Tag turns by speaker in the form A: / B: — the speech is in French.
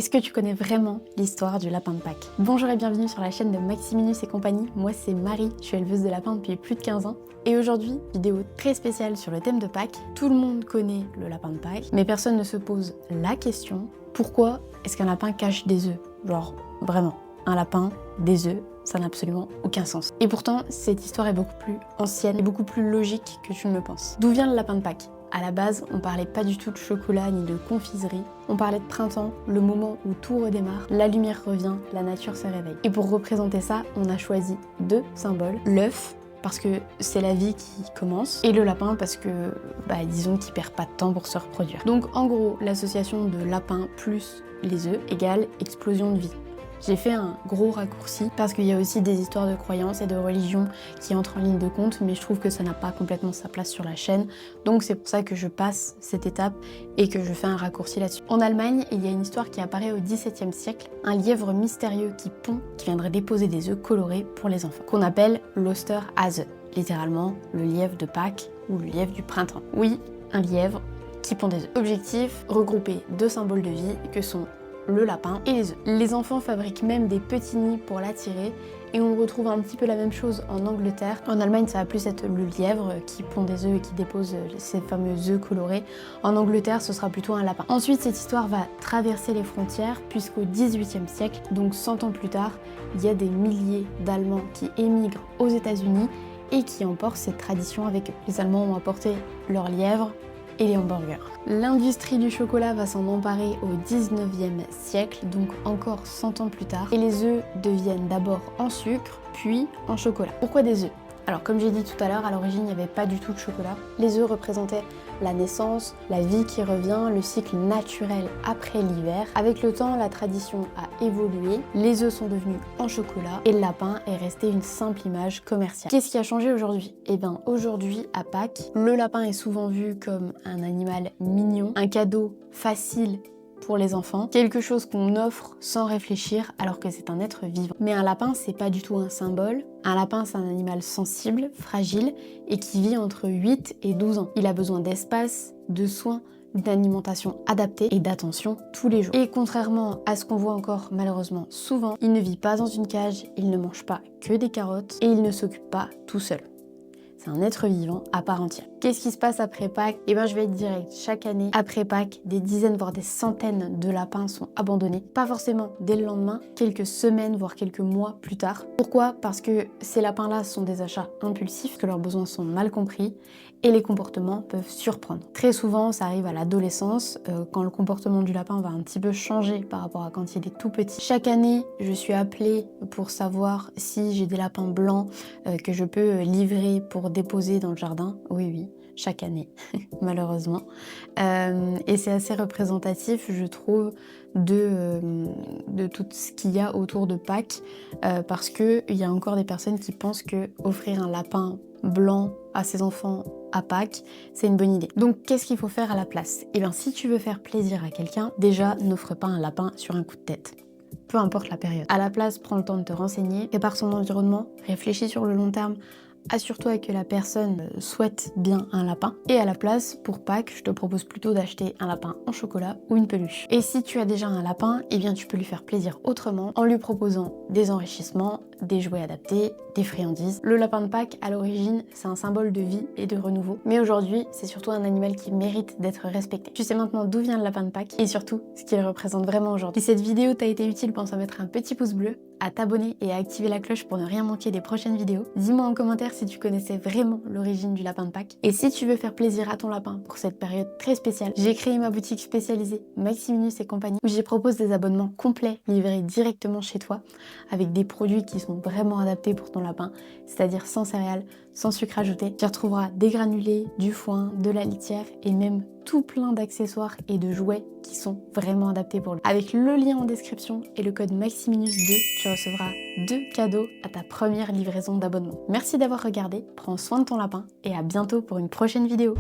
A: Est-ce que tu connais vraiment l'histoire du lapin de Pâques? Bonjour et bienvenue sur la chaîne de Maximinus et compagnie. Moi c'est Marie, je suis éleveuse de lapins depuis plus de 15 ans. Et aujourd'hui, vidéo très spéciale sur le thème de Pâques. Tout le monde connaît le lapin de Pâques, mais personne ne se pose la question, pourquoi est-ce qu'un lapin cache des œufs? Genre, vraiment, un lapin, des œufs, ça n'a absolument aucun sens. Et pourtant, cette histoire est beaucoup plus ancienne et beaucoup plus logique que tu ne le penses. D'où vient le lapin de Pâques? À la base, on parlait pas du tout de chocolat ni de confiserie, on parlait de printemps, le moment où tout redémarre, la lumière revient, la nature se réveille. Et pour représenter ça, on a choisi deux symboles, l'œuf, parce que c'est la vie qui commence, et le lapin parce que, disons qu'il perd pas de temps pour se reproduire. Donc en gros, l'association de lapin plus les œufs égale explosion de vie. J'ai fait un gros raccourci parce qu'il y a aussi des histoires de croyances et de religions qui entrent en ligne de compte, mais je trouve que ça n'a pas complètement sa place sur la chaîne. Donc c'est pour ça que je passe cette étape et que je fais un raccourci là-dessus. En Allemagne, il y a une histoire qui apparaît au XVIIe siècle, un lièvre mystérieux qui pond, qui viendrait déposer des œufs colorés pour les enfants, qu'on appelle l'Osterhase, littéralement le lièvre de Pâques ou le lièvre du printemps. Oui, un lièvre qui pond des œufs. Objectif, regrouper deux symboles de vie que sont le lapin et les œufs. Les enfants fabriquent même des petits nids pour l'attirer et on retrouve un petit peu la même chose en Angleterre. En Allemagne, ça va plus être le lièvre qui pond des œufs et qui dépose ces fameux œufs colorés. En Angleterre, ce sera plutôt un lapin. Ensuite, cette histoire va traverser les frontières puisqu'au XVIIIe siècle, donc 100 ans plus tard, il y a des milliers d'Allemands qui émigrent aux États-Unis et qui emportent cette tradition avec eux. Les Allemands ont apporté leur lièvre et les hamburgers. L'industrie du chocolat va s'en emparer au 19e siècle, donc encore 100 ans plus tard, et les œufs deviennent d'abord en sucre, puis en chocolat. Pourquoi des œufs? Alors comme j'ai dit tout à l'heure, à l'origine il n'y avait pas du tout de chocolat. Les œufs représentaient la naissance, la vie qui revient, le cycle naturel après l'hiver. Avec le temps, la tradition a évolué, les œufs sont devenus en chocolat et le lapin est resté une simple image commerciale. Qu'est-ce qui a changé aujourd'hui? Eh bien aujourd'hui, à Pâques, le lapin est souvent vu comme un animal mignon, un cadeau facile pour les enfants, quelque chose qu'on offre sans réfléchir alors que c'est un être vivant. Mais un lapin, c'est pas du tout un symbole. Un lapin, c'est un animal sensible, fragile et qui vit entre 8 et 12 ans. Il a besoin d'espace, de soins, d'une alimentation adaptée et d'attention tous les jours. Et contrairement à ce qu'on voit encore malheureusement souvent, il ne vit pas dans une cage, il ne mange pas que des carottes et il ne s'occupe pas tout seul. C'est un être vivant à part entière. Qu'est-ce qui se passe après Pâques? Eh bien je vais être direct, chaque année, après Pâques, des dizaines voire des centaines de lapins sont abandonnés. Pas forcément dès le lendemain, quelques semaines voire quelques mois plus tard. Pourquoi? Parce que ces lapins-là sont des achats impulsifs, que leurs besoins sont mal compris et les comportements peuvent surprendre. Très souvent, ça arrive à l'adolescence, quand le comportement du lapin va un petit peu changer par rapport à quand il est tout petit. Chaque année, je suis appelée pour savoir si j'ai des lapins blancs que je peux livrer pour déposer dans le jardin. Oui, chaque année, malheureusement. Et c'est assez représentatif, je trouve, de tout ce qu'il y a autour de Pâques, parce qu'il y a encore des personnes qui pensent que offrir un lapin blanc à ses enfants à Pâques, c'est une bonne idée. Donc qu'est-ce qu'il faut faire à la place? Eh bien si tu veux faire plaisir à quelqu'un, déjà n'offre pas un lapin sur un coup de tête. Peu importe la période. À la place, prends le temps de te renseigner, prépare son environnement, réfléchis sur le long terme, assure-toi que la personne souhaite bien un lapin. Et à la place, pour Pâques, je te propose plutôt d'acheter un lapin en chocolat ou une peluche. Et si tu as déjà un lapin, eh bien tu peux lui faire plaisir autrement en lui proposant des enrichissements, des jouets adaptés, des friandises. Le lapin de Pâques, à l'origine, c'est un symbole de vie et de renouveau. Mais aujourd'hui, c'est surtout un animal qui mérite d'être respecté. Tu sais maintenant d'où vient le lapin de Pâques et surtout ce qu'il représente vraiment aujourd'hui. Si cette vidéo t'a été utile, pense à mettre un petit pouce bleu, à t'abonner et à activer la cloche pour ne rien manquer des prochaines vidéos. Dis-moi en commentaire si tu connaissais vraiment l'origine du lapin de Pâques. Et si tu veux faire plaisir à ton lapin pour cette période très spéciale, j'ai créé ma boutique spécialisée Maximinus et compagnie où j'y propose des abonnements complets livrés directement chez toi avec des produits qui sont vraiment adaptés pour ton lapin, c'est-à-dire sans céréales, sans sucre ajouté. Tu retrouveras des granulés, du foin, de la litière et même tout plein d'accessoires et de jouets qui sont vraiment adaptés pour lui. Avec le lien en description et le code Maximinus2, tu recevras 2 cadeaux à ta première livraison d'abonnement. Merci d'avoir regardé, prends soin de ton lapin et à bientôt pour une prochaine vidéo.